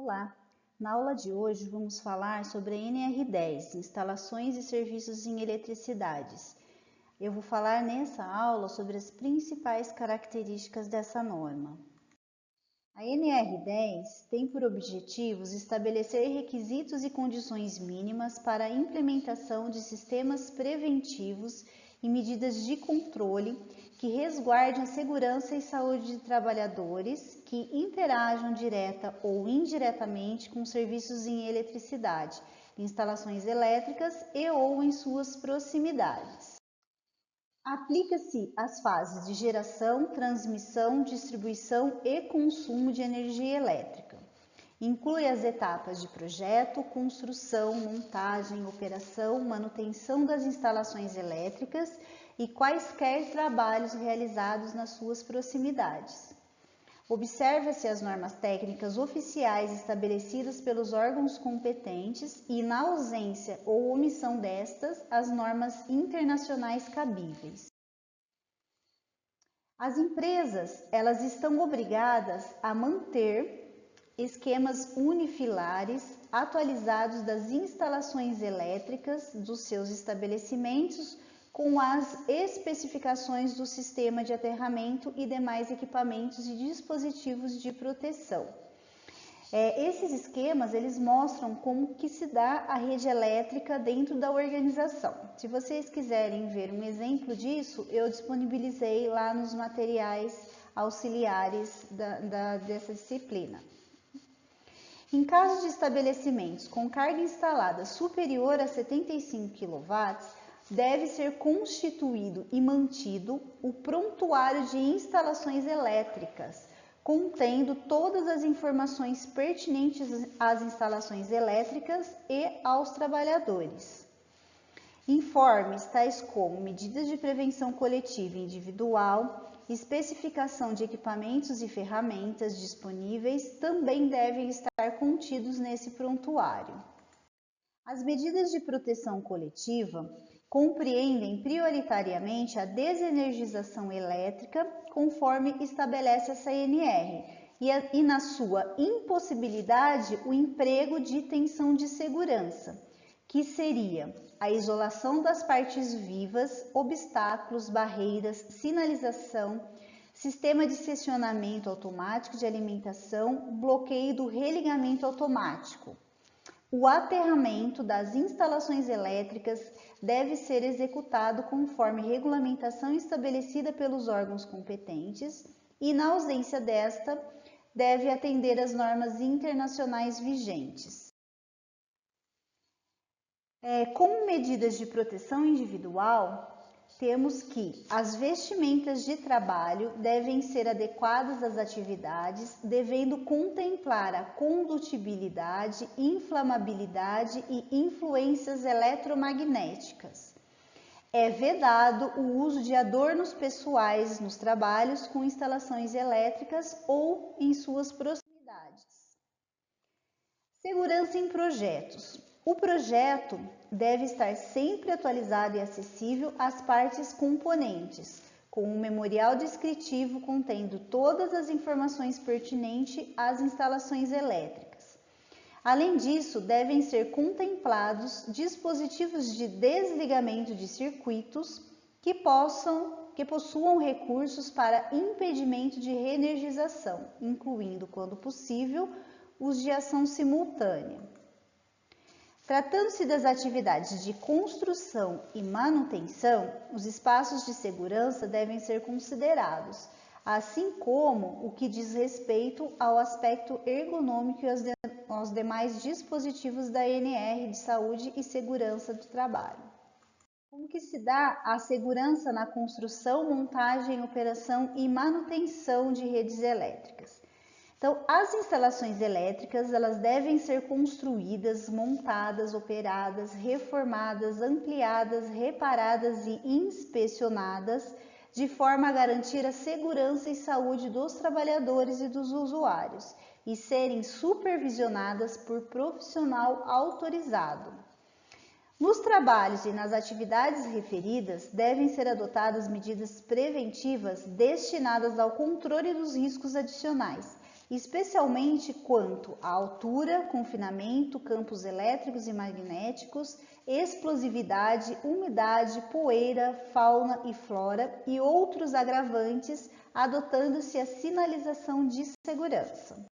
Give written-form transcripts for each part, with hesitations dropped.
Olá! Na aula de hoje vamos falar sobre a NR10, Instalações e Serviços em Eletricidades. Eu vou falar nessa aula sobre as principais características dessa norma. A NR10 tem por objetivos estabelecer requisitos e condições mínimas para a implementação de sistemas preventivos e medidas de controle que resguardem a segurança e saúde de trabalhadores que interajam direta ou indiretamente com serviços em eletricidade, instalações elétricas e ou em suas proximidades. Aplica-se às fases de geração, transmissão, distribuição e consumo de energia elétrica. Inclui as etapas de projeto, construção, montagem, operação, manutenção das instalações elétricas e quaisquer trabalhos realizados nas suas proximidades. Observa-se as normas técnicas oficiais estabelecidas pelos órgãos competentes e, na ausência ou omissão destas, as normas internacionais cabíveis. As empresas, elas estão obrigadas a manter esquemas unifilares atualizados das instalações elétricas dos seus estabelecimentos com as especificações do sistema de aterramento e demais equipamentos e dispositivos de proteção. Esses esquemas, eles mostram como que se dá a rede elétrica dentro da organização. Se vocês quiserem ver um exemplo disso, eu disponibilizei lá nos materiais auxiliares dessa disciplina. Em caso de estabelecimentos com carga instalada superior a 75 kW, deve ser constituído e mantido o prontuário de instalações elétricas, contendo todas as informações pertinentes às instalações elétricas e aos trabalhadores. Informes tais como medidas de prevenção coletiva e individual, especificação de equipamentos e ferramentas disponíveis também devem estar contidos nesse prontuário. As medidas de proteção coletiva compreendem prioritariamente a desenergização elétrica, conforme estabelece a CNR, e na sua impossibilidade o emprego de tensão de segurança, que seria a isolação das partes vivas, obstáculos, barreiras, sinalização, sistema de seccionamento automático de alimentação, bloqueio do religamento automático. O aterramento das instalações elétricas deve ser executado conforme regulamentação estabelecida pelos órgãos competentes e, na ausência desta, deve atender às normas internacionais vigentes. Como medidas de proteção individual, temos que as vestimentas de trabalho devem ser adequadas às atividades, devendo contemplar a condutibilidade, inflamabilidade e influências eletromagnéticas. É vedado o uso de adornos pessoais nos trabalhos com instalações elétricas ou em suas proximidades. Segurança em projetos. O projeto deve estar sempre atualizado e acessível às partes componentes, com um memorial descritivo contendo todas as informações pertinentes às instalações elétricas. Além disso, devem ser contemplados dispositivos de desligamento de circuitos que possuam recursos para impedimento de reenergização, incluindo, quando possível, os de ação simultânea. Tratando-se das atividades de construção e manutenção, os espaços de segurança devem ser considerados, assim como o que diz respeito ao aspecto ergonômico e aos demais dispositivos da ANR de saúde e segurança do trabalho. Como que se dá a segurança na construção, montagem, operação e manutenção de redes elétricas? Então, as instalações elétricas, elas devem ser construídas, montadas, operadas, reformadas, ampliadas, reparadas e inspecionadas de forma a garantir a segurança e saúde dos trabalhadores e dos usuários e serem supervisionadas por profissional autorizado. Nos trabalhos e nas atividades referidas, devem ser adotadas medidas preventivas destinadas ao controle dos riscos adicionais, especialmente quanto à altura, confinamento, campos elétricos e magnéticos, explosividade, umidade, poeira, fauna e flora e outros agravantes, adotando-se a sinalização de segurança.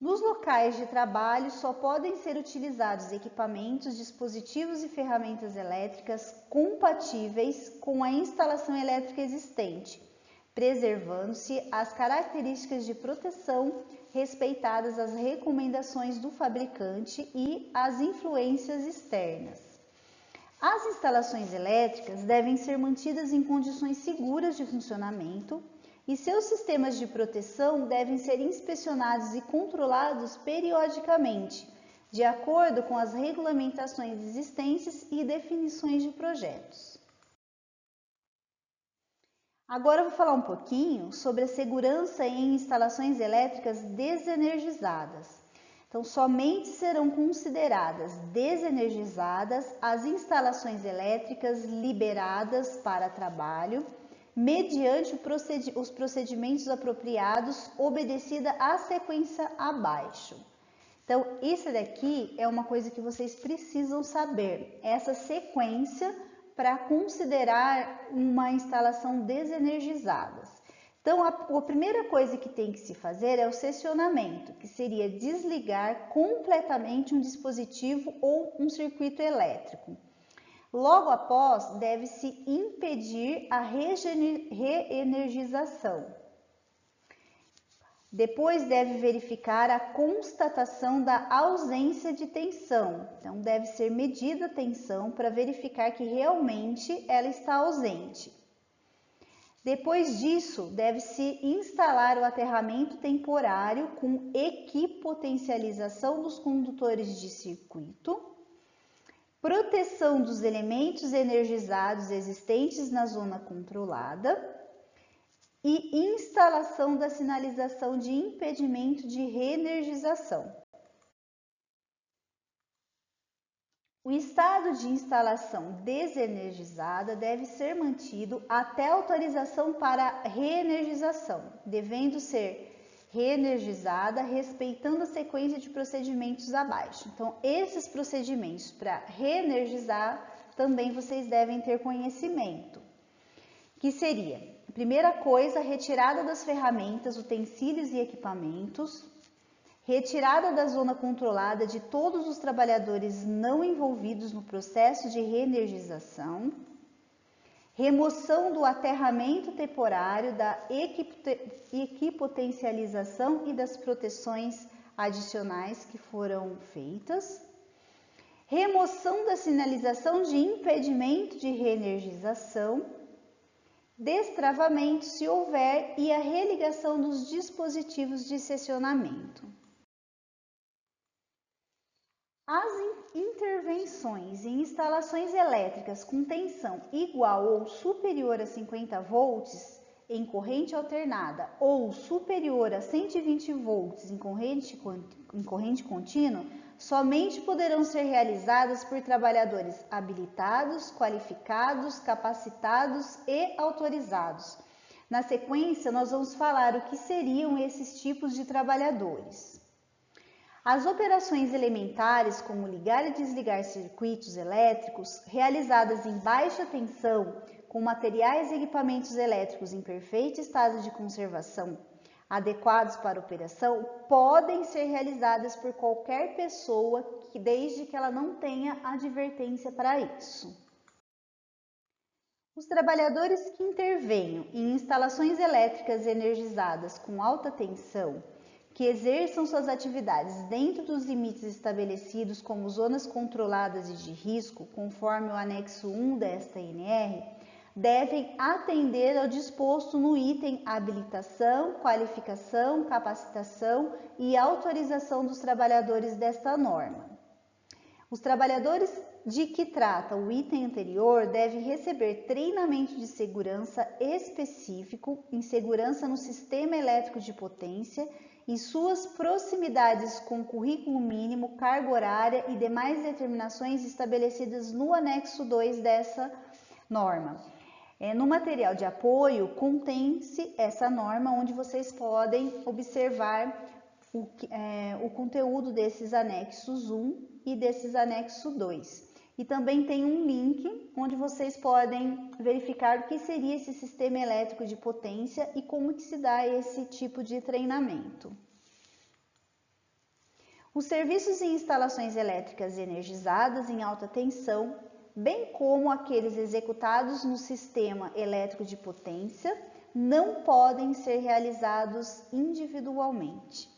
Nos locais de trabalho só podem ser utilizados equipamentos, dispositivos e ferramentas elétricas compatíveis com a instalação elétrica existente, preservando-se as características de proteção, respeitadas as recomendações do fabricante e as influências externas. As instalações elétricas devem ser mantidas em condições seguras de funcionamento e seus sistemas de proteção devem ser inspecionados e controlados periodicamente, de acordo com as regulamentações existentes e definições de projetos. Agora eu vou falar um pouquinho sobre a segurança em instalações elétricas desenergizadas. Então, somente serão consideradas desenergizadas as instalações elétricas liberadas para trabalho, mediante os procedimentos apropriados, obedecida a sequência abaixo. Então, isso daqui é uma coisa que vocês precisam saber, essa sequência para considerar uma instalação desenergizada. Então, a primeira coisa que tem que se fazer é o seccionamento, que seria desligar completamente um dispositivo ou um circuito elétrico. Logo após, deve-se impedir a reenergização. Depois deve verificar a constatação da ausência de tensão. Então, deve ser medida a tensão para verificar que realmente ela está ausente. Depois disso, deve-se instalar o aterramento temporário com equipotencialização dos condutores de circuito, proteção dos elementos energizados existentes na zona controlada e instalação da sinalização de impedimento de reenergização. O estado de instalação desenergizada deve ser mantido até autorização para reenergização, devendo ser reenergizada respeitando a sequência de procedimentos abaixo. Então, esses procedimentos para reenergizar também vocês devem ter conhecimento, que seria, primeira coisa, retirada das ferramentas, utensílios e equipamentos, retirada da zona controlada de todos os trabalhadores não envolvidos no processo de reenergização, remoção do aterramento temporário, da equipotencialização e das proteções adicionais que foram feitas, remoção da sinalização de impedimento de reenergização, destravamento, se houver, e a religação dos dispositivos de seccionamento. As intervenções em instalações elétricas com tensão igual ou superior a 50 volts em corrente alternada ou superior a 120 volts em corrente contínua somente poderão ser realizadas por trabalhadores habilitados, qualificados, capacitados e autorizados. Na sequência, nós vamos falar o que seriam esses tipos de trabalhadores. As operações elementares, como ligar e desligar circuitos elétricos, realizadas em baixa tensão, com materiais e equipamentos elétricos em perfeito estado de conservação, adequados para operação, podem ser realizadas por qualquer pessoa, desde que ela não tenha advertência para isso. Os trabalhadores que intervenham em instalações elétricas energizadas com alta tensão, que exerçam suas atividades dentro dos limites estabelecidos como zonas controladas e de risco, conforme o anexo 1 desta NR, devem atender ao disposto no item habilitação, qualificação, capacitação e autorização dos trabalhadores desta norma. Os trabalhadores de que trata o item anterior devem receber treinamento de segurança específico em segurança no sistema elétrico de potência e suas proximidades com currículo mínimo, carga horária e demais determinações estabelecidas no anexo 2 dessa norma. No material de apoio contém-se essa norma, onde vocês podem observar o conteúdo desses anexos 1 e desses anexo 2. E também tem um link onde vocês podem verificar o que seria esse sistema elétrico de potência e como que se dá esse tipo de treinamento. Os serviços e instalações elétricas energizadas em alta tensão, bem como aqueles executados no sistema elétrico de potência, não podem ser realizados individualmente.